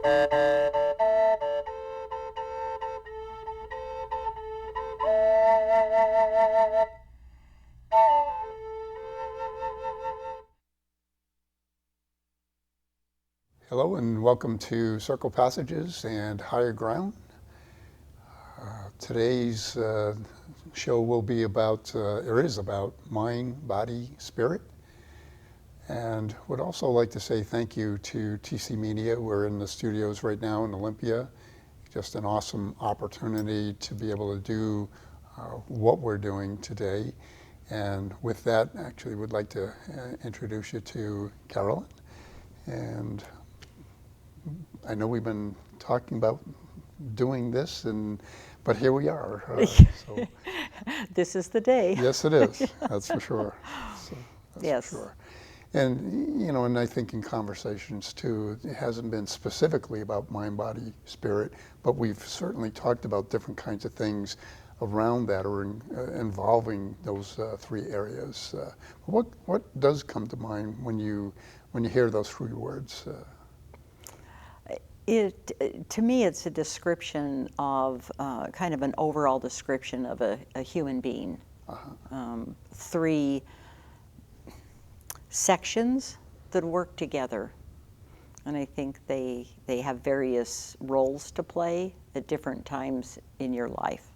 Hello and welcome to Circle Passages and Higher Ground. Today's show will be about, or is about, mind, body, spirit. And would also like to say thank you to TC Media. We're in the studios right now in Olympia. Just an awesome opportunity to be able to do what we're doing today. And with that, actually would like to introduce you to Carolyn. And I know we've been talking about doing this, but here we are. So. This is the day. Yes, it is. That's for sure. So, that's yes. For sure. And, and I think in conversations too, it hasn't been specifically about mind, body, spirit, but we've certainly talked about different kinds of things around that or involving those three areas. What does come to mind when you hear those three words? To me, it's a description of kind of an overall description of a human being. Three sections that work together, and I think they have various roles to play at different times in your life.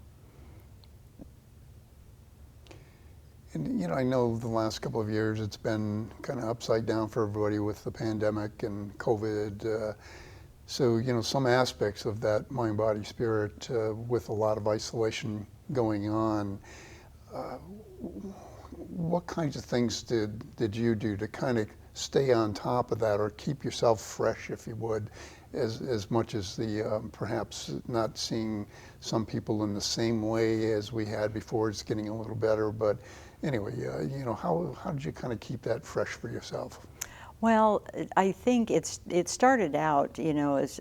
And I know the last couple of years it's been kind of upside down for everybody with the pandemic and COVID. So, some aspects of that mind, body, spirit with a lot of isolation going on. What kinds of things did you do to kind of stay on top of that or keep yourself fresh, if you would, as much as the perhaps not seeing some people in the same way as we had before? It's getting a little better, but anyway, how did you kind of keep that fresh for yourself? Well, I think it started out, as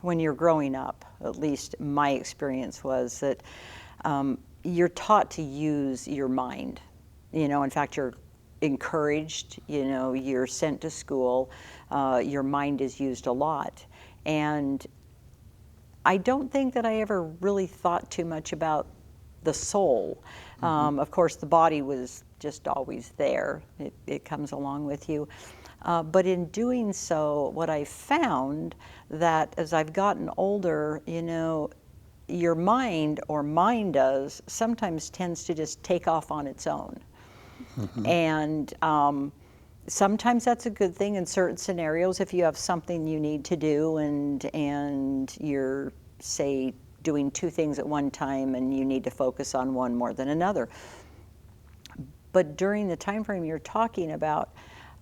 when you're growing up. At least my experience was that you're taught to use your mind. In fact, you're encouraged. You're sent to school. Your mind is used a lot, and I don't think that I ever really thought too much about the soul. Of course, the body was just always there. It comes along with you. But in doing so, what I found that as I've gotten older, your mind, or mind does, sometimes tends to just take off on its own. And sometimes that's a good thing in certain scenarios. If you have something you need to do and you're, say, doing two things at one time and you need to focus on one more than another. But during the time frame you're talking about,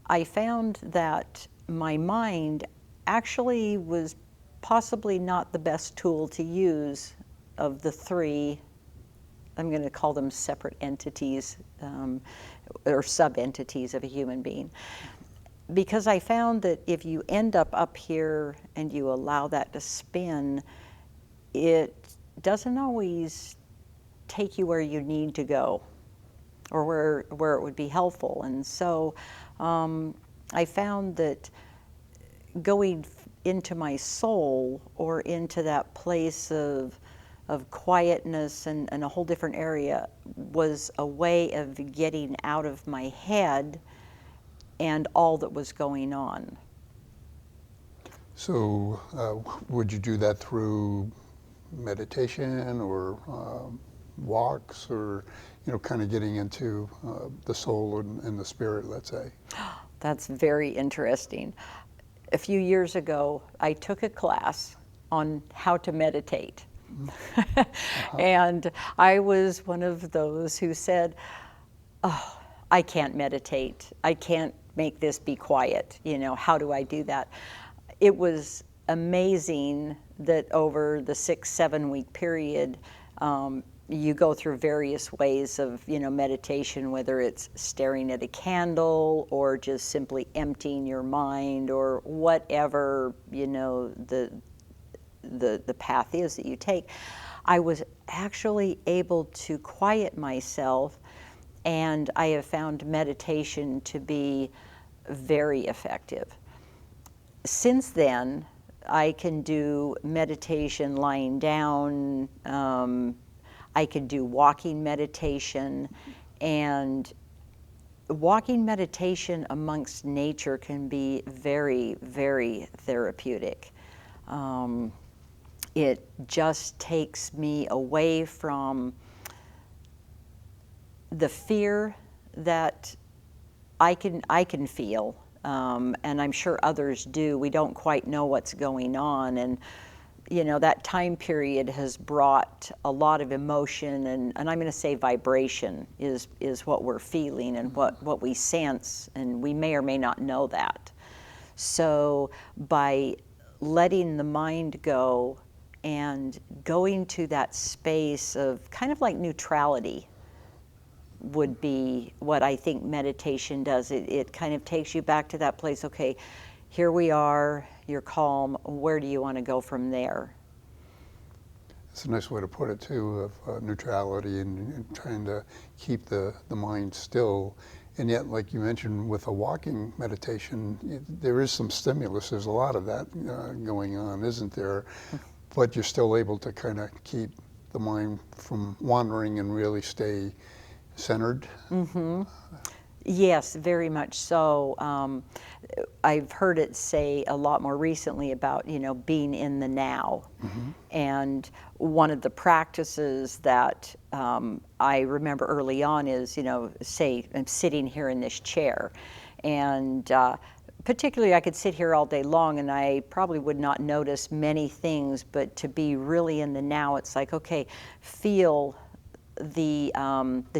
I found that my mind actually was possibly not the best tool to use of the three. I'm going to call them separate entities or sub-entities of a human being. Because I found that if you end up here and you allow that to spin, it doesn't always take you where you need to go or where it would be helpful. And so I found that going into my soul or into that place of quietness and a whole different area was a way of getting out of my head and all that was going on. So would you do that through meditation or walks or, kind of getting into the soul and the spirit, let's say? That's very interesting. A few years ago, I took a class on how to meditate. And I was one of those who said, oh, I can't meditate. I can't make this be quiet. How do I do that? It was amazing that over the 6-7 week period, you go through various ways of, meditation, whether it's staring at a candle or just simply emptying your mind or whatever, the path is that you take. I was actually able to quiet myself, and I have found meditation to be very effective. Since then, I can do meditation lying down. I can do walking meditation, and walking meditation amongst nature can be very, very therapeutic. It just takes me away from the fear that I can feel, and I'm sure others do. We don't quite know what's going on, and you know, that time period has brought a lot of emotion, and I'm going to say vibration is what we're feeling and what we sense, and we may or may not know that. So by letting the mind go and going to that space of kind of like neutrality would be what I think meditation does. It kind of takes you back to that place, okay, here we are, you're calm, where do you want to go from there? It's a nice way to put it too, of neutrality and trying to keep the mind still. And yet, like you mentioned, with a walking meditation, there is some stimulus. There's a lot of that going on, isn't there? But you're still able to kind of keep the mind from wandering and really stay centered. Mm-hmm. Yes, very much so. I've heard it say a lot more recently about, you know, being in the now. Mm-hmm. And one of the practices that I remember early on is, you know, say I'm sitting here in this chair, and particularly I could sit here all day long and I probably would not notice many things, but to be really in the now, it's like, okay, feel the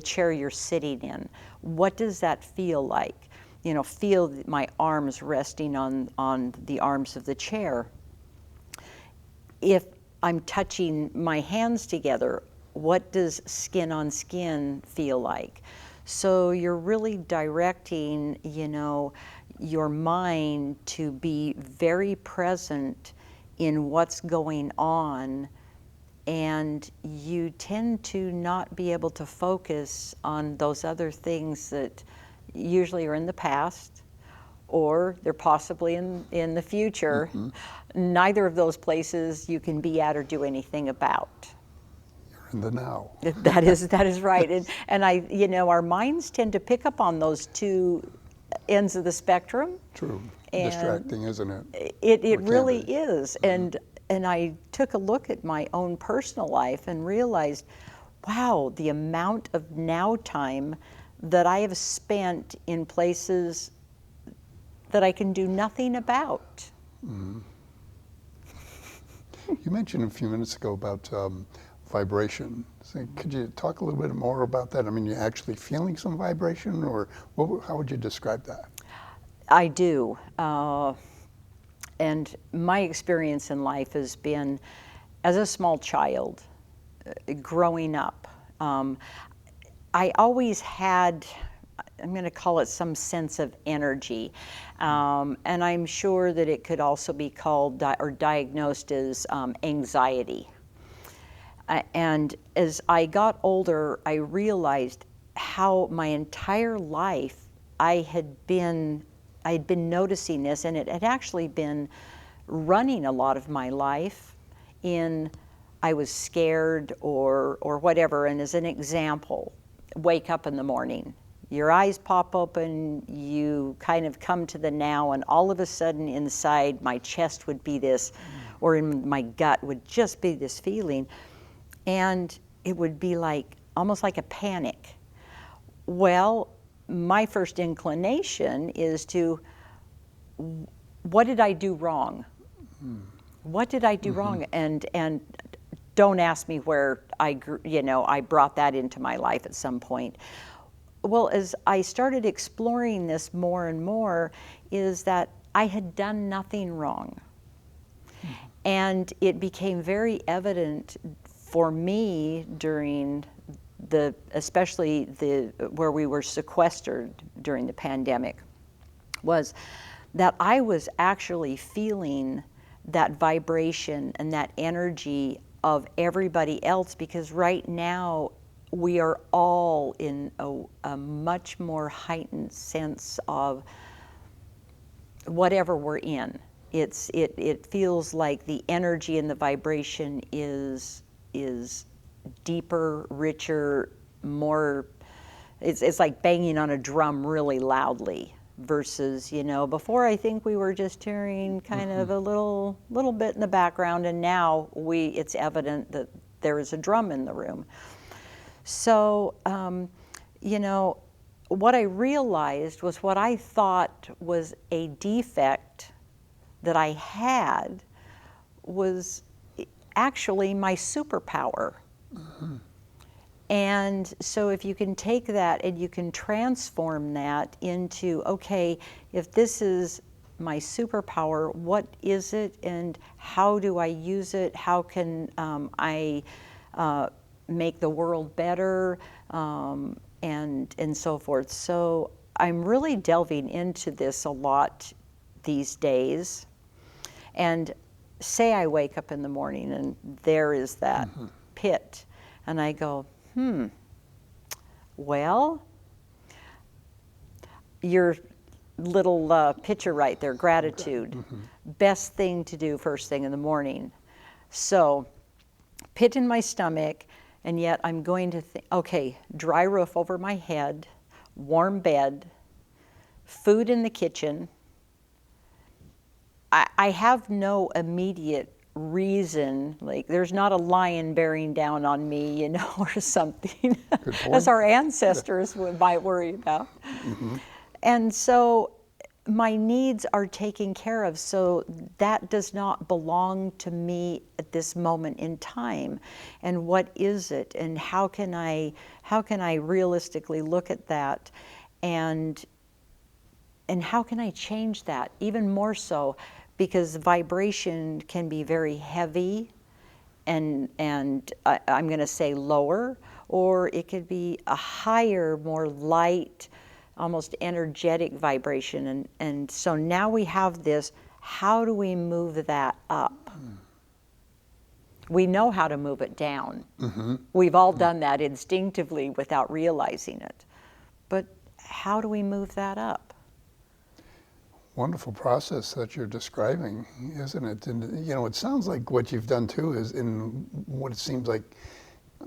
chair you're sitting in. What does that feel like? You know, feel my arms resting on the arms of the chair. If I'm touching my hands together, what does skin on skin feel like? So you're really directing, you know, your mind to be very present in what's going on, and you tend to not be able to focus on those other things that usually are in the past, or they're possibly in the future. Mm-hmm. Neither of those places you can be at or do anything about. You're in the now. That is right. And I, you know, our minds tend to pick up on those two ends of the spectrum. True. Distracting, isn't it? It really is. Mm-hmm. And I took a look at my own personal life and realized, wow, the amount of now time that I have spent in places that I can do nothing about. Mm. You mentioned a few minutes ago about vibration. So could you talk a little bit more about that? I mean, you're actually feeling some vibration, or how would you describe that? I do. And my experience in life has been, as a small child, growing up, I always had, I'm going to call it some sense of energy. And I'm sure that it could also be called or diagnosed as anxiety. And as I got older, I realized how my entire life I had been noticing this, and it had actually been running a lot of my life in, I was scared or whatever. And as an example, wake up in the morning, your eyes pop open, you kind of come to the now, and all of a sudden inside my chest would be this, or in my gut would just be this feeling, and it would be like, almost like a panic. Well, my first inclination is to, what did I do wrong? What did I do wrong? And don't ask me where I brought that into my life at some point. Well, as I started exploring this more and more, is that I had done nothing wrong. And it became very evident for me during especially where we were sequestered during the pandemic, was that I was actually feeling that vibration and that energy of everybody else, because right now we are all in a much more heightened sense of whatever we're in. it feels like the energy and the vibration is deeper, richer, more. It's like banging on a drum really loudly versus, before I think we were just hearing kind of a little bit in the background, and now it's evident that there is a drum in the room. So, what I realized was what I thought was a defect that I had was actually my superpower. And so if you can take that and you can transform that into, okay, if this is my superpower, what is it and how do I use it? How can I make the world better, and so forth. So I'm really delving into this a lot these days. And say I wake up in the morning and there is that pit, and I go, well, your little picture right there, gratitude, best thing to do first thing in the morning. So, pit in my stomach, and yet I'm going to think, okay, dry roof over my head, warm bed, food in the kitchen. I have no immediate reason, like there's not a lion bearing down on me, or something, as our ancestors might worry about. And so my needs are taken care of, so that does not belong to me at this moment in time. And what is it? And how can I realistically look at that? And how can I change that even more so? Because vibration can be very heavy and I'm going to say lower, or it could be a higher, more light, almost energetic vibration. And so now we have this, how do we move that up? We know how to move it down. We've all done that instinctively without realizing it. But how do we move that up? Wonderful process that you're describing, isn't it? And it sounds like what you've done too is in what it seems like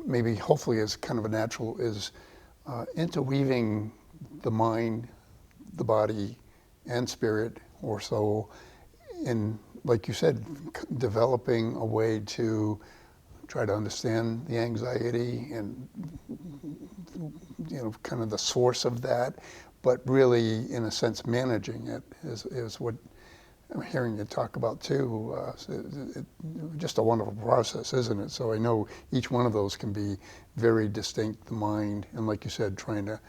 maybe hopefully is kind of a natural is interweaving the mind, the body, and spirit or soul in, like you said, developing a way to try to understand the anxiety and kind of the source of that, but really, in a sense, managing it is what I'm hearing you talk about too. Just a wonderful process, isn't it? So I know each one of those can be very distinct, the mind, and like you said, trying to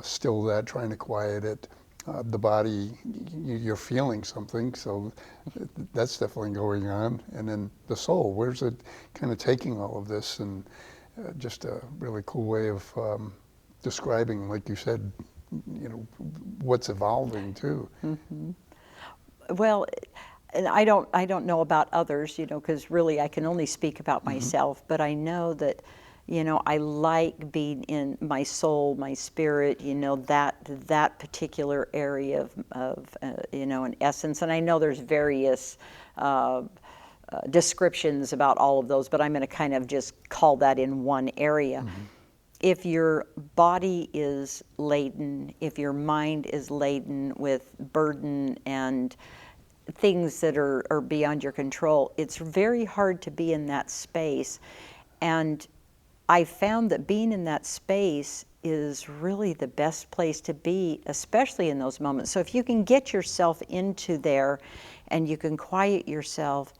still that, trying to quiet it. The body, you're feeling something, so that's definitely going on. And then the soul, where's it kind of taking all of this? And just a really cool way of describing, like you said, what's evolving too. Well, and I don't know about others, because really I can only speak about myself, but I know that, I like being in my soul, my spirit, that particular area of in essence. And I know there's various descriptions about all of those, but I'm going to kind of just call that in one area. If your body is laden, if your mind is laden with burden and things that are beyond your control, it's very hard to be in that space. And I found that being in that space is really the best place to be, especially in those moments. So if you can get yourself into there and you can quiet yourself,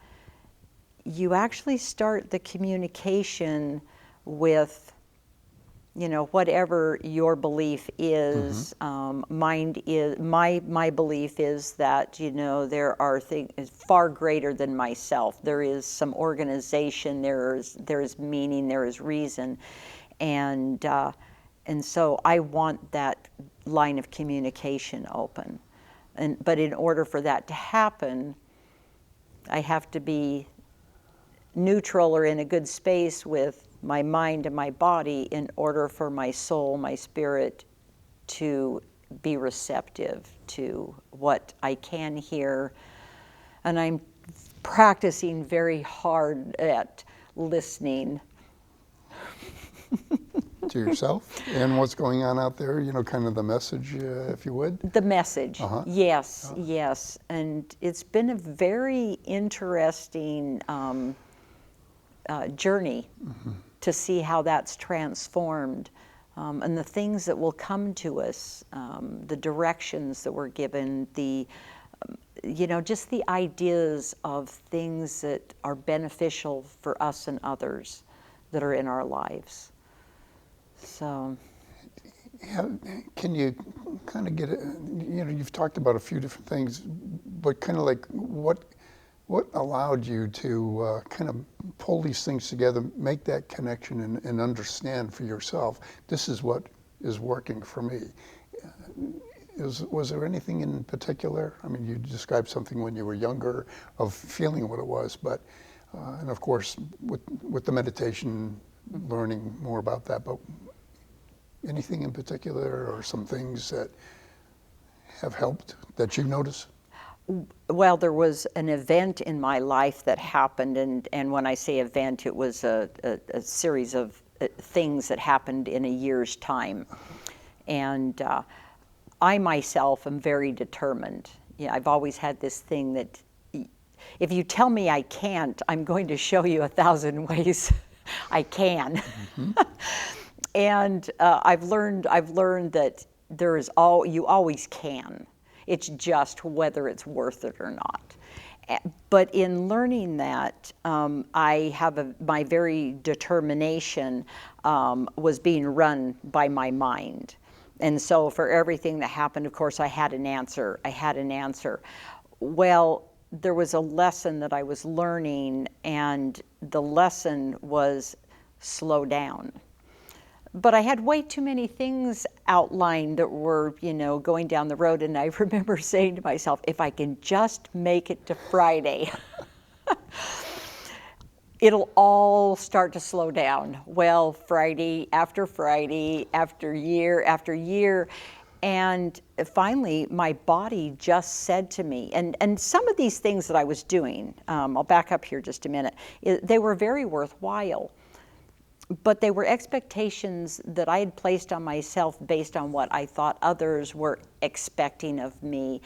you actually start the communication with whatever your belief is. Mind is my belief is that there are things far greater than myself. There is some organization. There is meaning. There is reason, and so I want that line of communication open. But in order for that to happen, I have to be neutral or in a good space with my mind and my body in order for my soul, my spirit, to be receptive to what I can hear, and I'm practicing very hard at listening. To yourself and what's going on out there, kind of the message, if you would. The message, Uh-huh. yes, yes. And it's been a very interesting journey to see how that's transformed. And the things that will come to us, the directions that we're given, just the ideas of things that are beneficial for us and others that are in our lives. So, Yeah, can you kind of get it? You've talked about a few different things, but kind of like what allowed you to kind of pull these things together, make that connection, and understand for yourself, this is what is working for me. Was there anything in particular? I mean, you described something when you were younger of feeling what it was, but and of course with the meditation, learning more about that. But anything in particular, or some things that have helped that you notice? well, there was an event in my life that happened, and when I say event, it was a series of things that happened in a year's time. And I myself am very determined. Yeah, I've always had this thing that if you tell me I can't, I'm going to show you 1,000 ways I can. Mm-hmm. And I've learned that you always can. It's just whether it's worth it or not. But in learning that, I have my very determination was being run by my mind. And so for everything that happened, of course, I had an answer. Well, there was a lesson that I was learning, and the lesson was slow down. But I had way too many things outlined that were, going down the road. And I remember saying to myself, if I can just make it to Friday, it'll all start to slow down. Well, Friday, after year after year. And finally, my body just said to me, and some of these things that I was doing, I'll back up here just a minute, they were very worthwhile. But they were expectations that I had placed on myself based on what I thought others were expecting of me.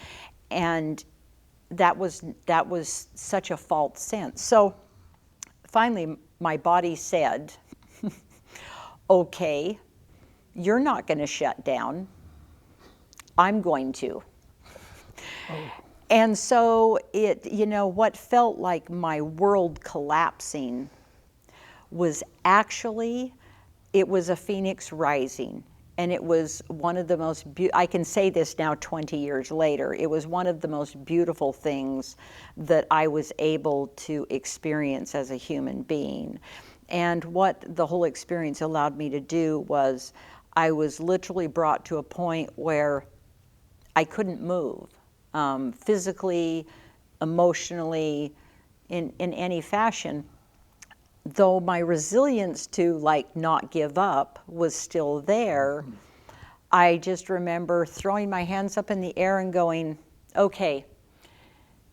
And that was such a false sense. So finally, my body said, okay, you're not going to shut down. I'm going to. Oh. And so what felt like my world collapsing was actually, it was a phoenix rising. And it was one of the most, I can say this now 20 years later, it was one of the most beautiful things that I was able to experience as a human being. And what the whole experience allowed me to do was, I was literally brought to a point where I couldn't move, physically, emotionally, in any fashion. Though my resilience to not give up was still there, I just remember throwing my hands up in the air and going, okay,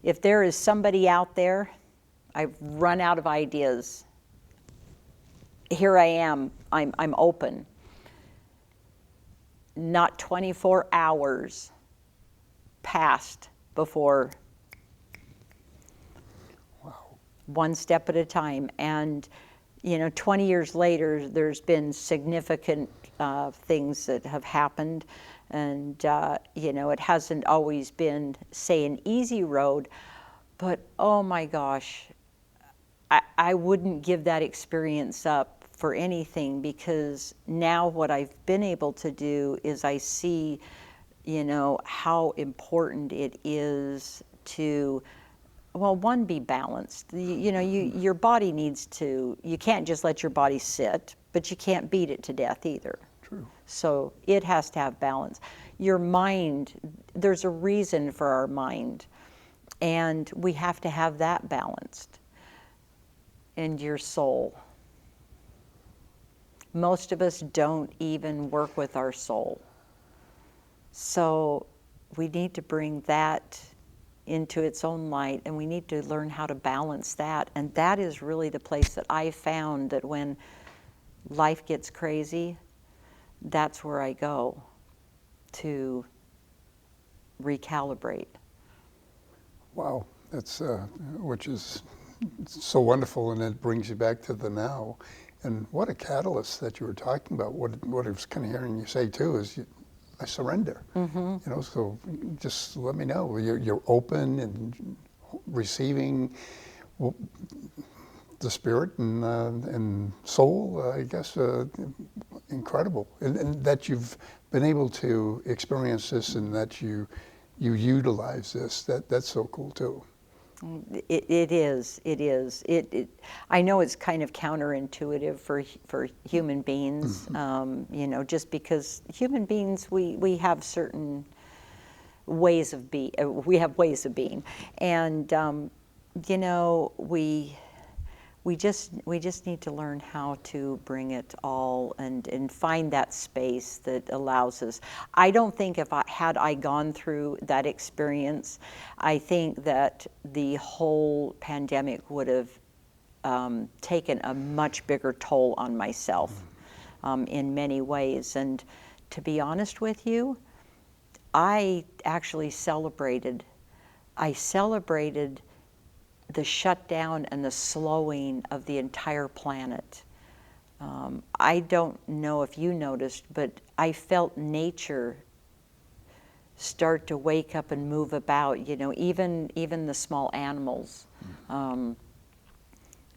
if there is somebody out there, I've run out of ideas. Here I am, I'm open. Not 24 hours passed before, one step at a time. And 20 years later, there's been significant things that have happened, and it hasn't always been, say, an easy road, but oh my gosh, I wouldn't give that experience up for anything, because now what I've been able to do is I see how important it is to, well, one, be balanced. Your body needs to, you can't just let your body sit, but you can't beat it to death either. True. So it has to have balance. Your mind, there's a reason for our mind, and we have to have that balanced. And your soul. Most of us don't even work with our soul. So we need to bring that into its own light, and we need to learn how to balance that. And that is really the place that I found that when life gets crazy, that's where I go to recalibrate. Wow, that's which is so wonderful, and it brings you back to the now. And what a catalyst that you were talking about. What I was kind of hearing you say too is, I surrender. You know, so just let me know you're open and receiving the spirit and soul. I guess incredible, and that you've been able to experience this, and that you utilize this. That's so cool too. It is. I know it's kind of counterintuitive for human beings, you know, just because human beings, we have certain ways of being. We have ways of being, and you know, we just need to learn how to bring it all and find that space that allows us. I don't think if I gone through that experience, I think that the whole pandemic would have taken a much bigger toll on myself in many ways. And to be honest with you, I actually celebrated the shutdown and the slowing of the entire planet. I don't know if you noticed, but I felt nature start to wake up and move about. You know, even the small animals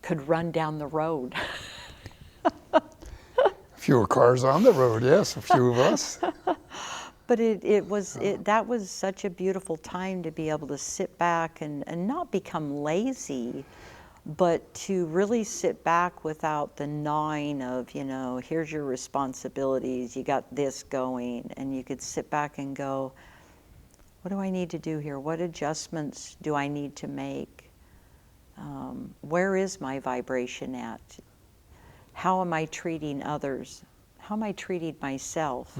could run down the road. Fewer cars on the road, yes, a few of us. But that was such a beautiful time to be able to sit back and not become lazy, but to really sit back without the gnawing of, you know, here's your responsibilities, you got this going, and you could sit back and go, what do I need to do here? What adjustments do I need to make? Where is my vibration at? How am I treating others? How am I treating myself?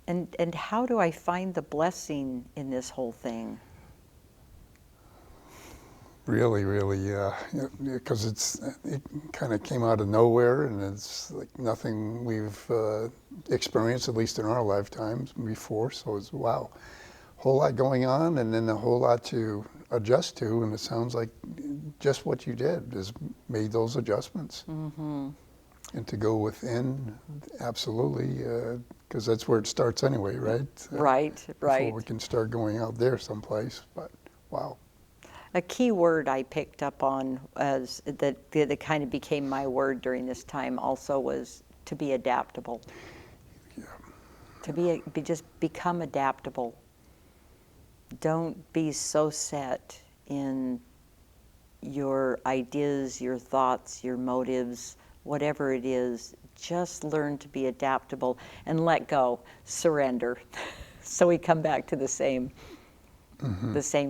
And how do I find the blessing in this whole thing? Really, because it kind of came out of nowhere, and it's like nothing we've experienced, at least in our lifetimes, before. So it's wow, whole lot going on, and then a whole lot to adjust to. And it sounds like just what you did is made those adjustments. And to go within, absolutely, because that's where it starts anyway, right? Right. Before we can start going out there someplace, but wow. A key word I picked up on as that kind of became my word during this time also was to be adaptable. Yeah. To just become adaptable. Don't be so set in your ideas, your thoughts, your motives, whatever it is. Just learn to be adaptable and let go, surrender. So we come back to the same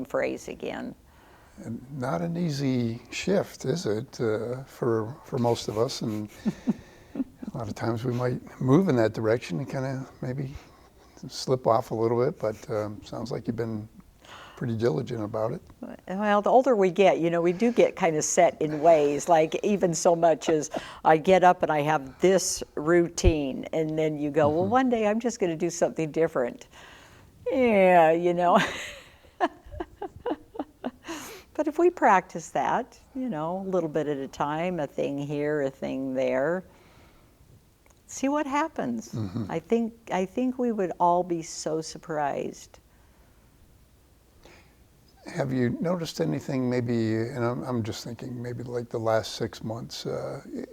phrase again. And not an easy shift, is it, for most of us? And a lot of times we might move in that direction and kind of maybe slip off a little bit, but sounds like you've been pretty diligent about it. Well, the older we get, you know, we do get kind of set in ways, like even so much as I get up and I have this routine, and then you go, well, one day I'm just going to do something different. Yeah, you know. But if we practice that, you know, a little bit at a time, a thing here, a thing there, see what happens. I think we would all be so surprised. Have you noticed anything maybe, and I'm just thinking maybe like the last 6 months,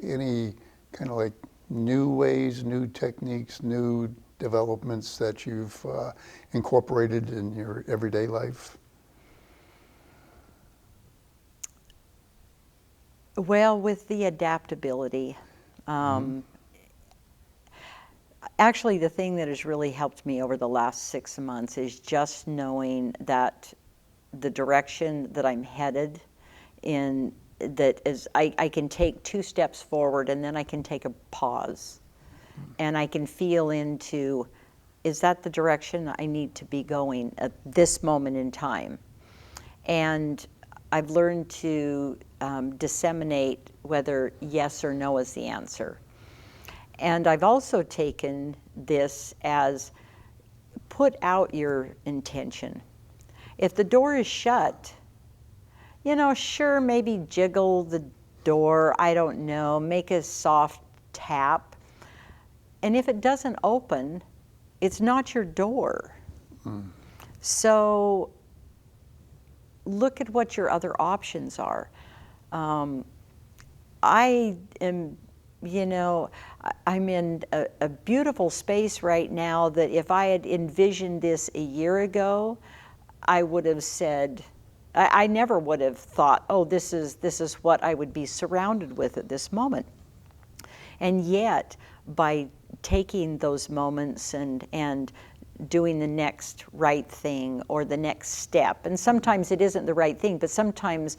any kind of like new ways, new techniques, new developments that you've incorporated in your everyday life? Well, with the adaptability, actually the thing that has really helped me over the last 6 months is just knowing that the direction that I'm headed in, that is, I can take 2 steps forward and then I can take a pause, and I can feel into is that the direction I need to be going at this moment in time? And I've learned to disseminate whether yes or no is the answer. And I've also taken this as put out your intention. If the door is shut, sure, maybe jiggle the door, I don't know, make a soft tap. And if it doesn't open, it's not your door. So look at what your other options are. I am, I'm in a beautiful space right now that if I had envisioned this a year ago, I would have said, I never would have thought, oh, this is what I would be surrounded with at this moment. And yet, by taking those moments and doing the next right thing or the next step, and sometimes it isn't the right thing, but sometimes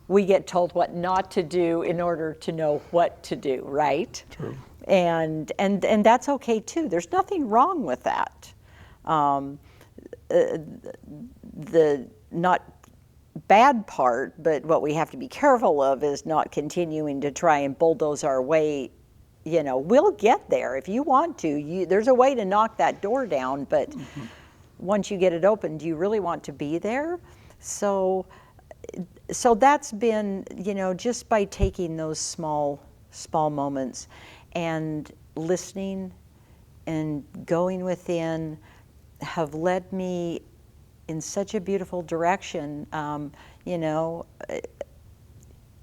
we get told what not to do in order to know what to do, right? True. And that's okay too. There's nothing wrong with that. The not bad part, but what we have to be careful of is not continuing to try and bulldoze our way. We'll get there if you want to. There's a way to knock that door down, but once you get it open, do you really want to be there? So that's been, just by taking those small moments and listening and going within have led me in such a beautiful direction.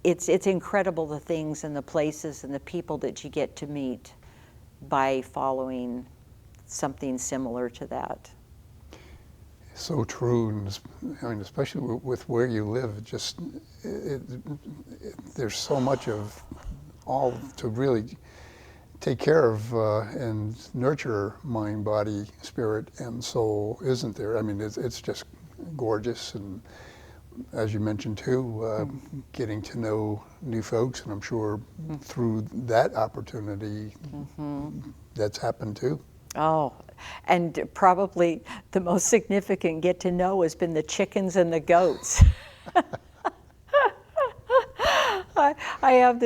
It's incredible the things and the places and the people that you get to meet by following something similar to that. So true, and especially with where you live, there's so much of all to really take care of and nurture mind, body, spirit, and soul, isn't there? I mean, it's just gorgeous, and as you mentioned too, getting to know new folks, and I'm sure through that opportunity, that's happened too. Oh, and probably the most significant get to know has been the chickens and the goats. I have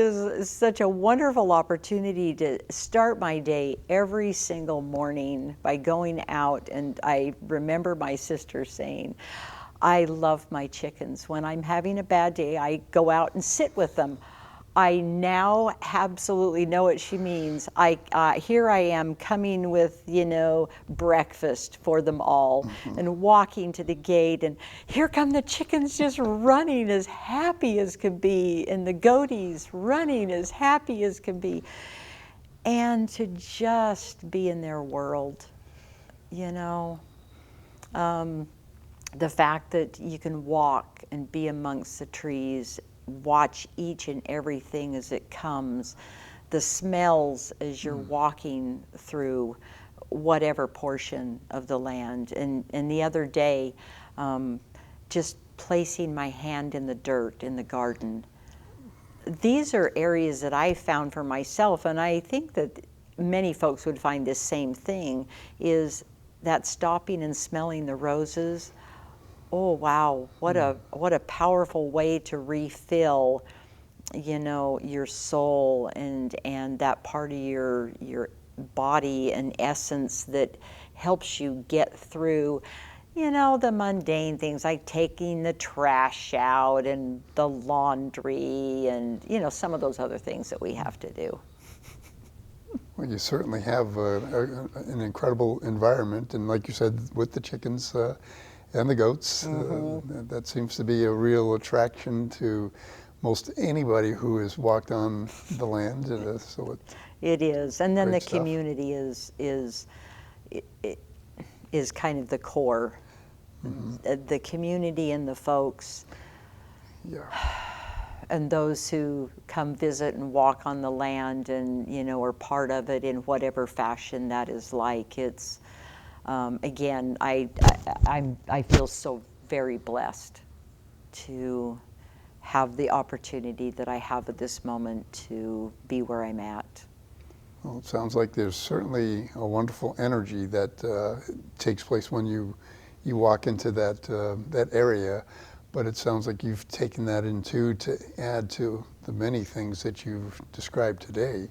such a wonderful opportunity to start my day every single morning by going out, and I remember my sister saying, I love my chickens. When I'm having a bad day, I go out and sit with them. I now absolutely know what she means. Here I am coming with, breakfast for them all, and walking to the gate, and here come the chickens just running as happy as can be, and the goaties running as happy as can be, and to just be in their world, the fact that you can walk and be amongst the trees, watch each and everything as it comes, the smells as you're walking through whatever portion of the land. And the other day, just placing my hand in the dirt in the garden. These are areas that I found for myself, and I think that many folks would find this same thing, is that stopping and smelling the roses. Oh wow, what a powerful way to refill, your soul and that part of your body and essence that helps you get through, the mundane things like taking the trash out and the laundry and, some of those other things that we have to do. Well, you certainly have an incredible environment, and like you said, with the chickens and the goats, that seems to be a real attraction to most anybody who has walked on the land. It is, and then the stuff. community is kind of the core. The community and the folks. Yeah. And those who come visit and walk on the land and, are part of it in whatever fashion that is like. It's, again, I feel so very blessed to have the opportunity that I have at this moment to be where I'm at. Well, it sounds like there's certainly a wonderful energy that takes place when you walk into that area. But it sounds like you've taken that in too to add to the many things that you've described today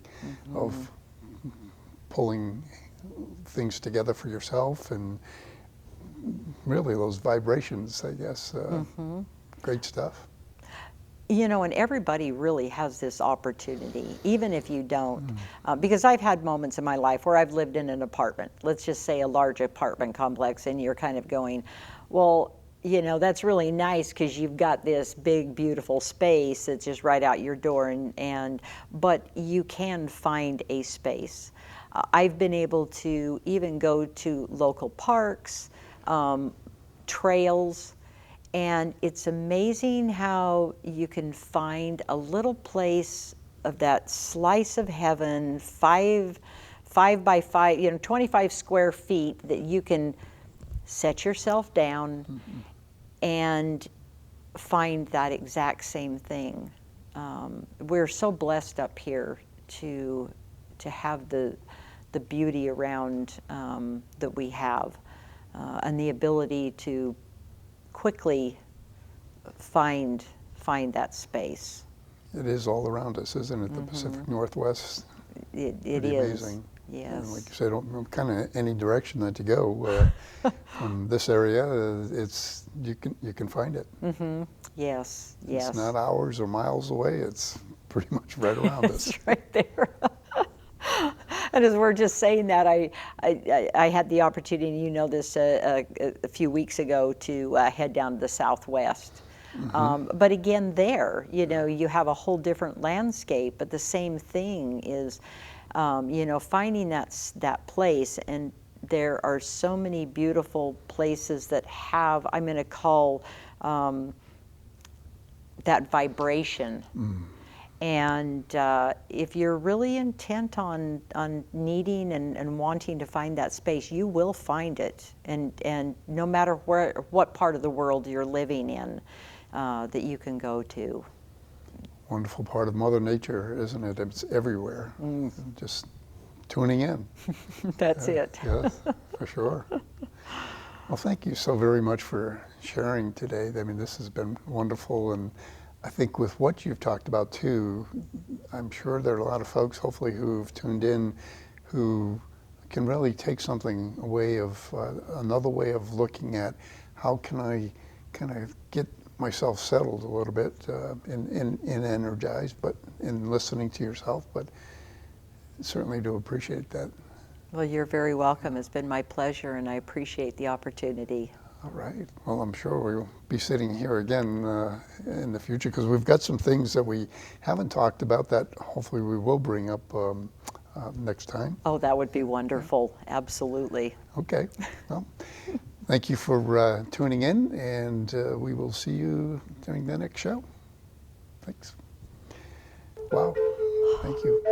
of pulling things together for yourself and really those vibrations, I guess. Great stuff. You know, and everybody really has this opportunity, even if you don't. Because I've had moments in my life where I've lived in an apartment, let's just say a large apartment complex, and you're kind of going, well, you know, that's really nice because you've got this big, beautiful space that's just right out your door, but you can find a space. I've been able to even go to local parks, trails, and it's amazing how you can find a little place of that slice of heaven, five by five, 25 square feet, that you can set yourself down and find that exact same thing. We're so blessed up here to have the beauty around that we have, and the ability to quickly find that space. It is all around us, isn't it? The Pacific Northwest. It Pretty is. amazing. Yes. And like you said, kind of any direction that you go from this area, it's you can find it. Yes. It's not hours or miles away. It's pretty much right around us. It's right there. And as we're just saying that, I had the opportunity, you know this, a few weeks ago to head down to the Southwest. But again, there, you have a whole different landscape, but the same thing is, finding that place. And there are so many beautiful places that have, I'm going to call that vibration. And if you're really intent on needing and wanting to find that space, you will find it. And no matter what part of the world you're living in, that you can go to. Wonderful part of Mother Nature, isn't it? It's everywhere. Just tuning in. That's it. Yes, for sure. Well, thank you so very much for sharing today. I mean, this has been wonderful, and I think with what you've talked about too, I'm sure there are a lot of folks, hopefully, who've tuned in, who can really take something away of another way of looking at how can I kind of get myself settled a little bit in energized, but in listening to yourself. But certainly do appreciate that. Well, you're very welcome. It's been my pleasure, and I appreciate the opportunity. All right. Well, I'm sure we'll be sitting here again in the future, because we've got some things that we haven't talked about that hopefully we will bring up next time. Oh, that would be wonderful. Absolutely. Okay. Well, thank you for tuning in, and we will see you during the next show. Thanks. Wow. Thank you.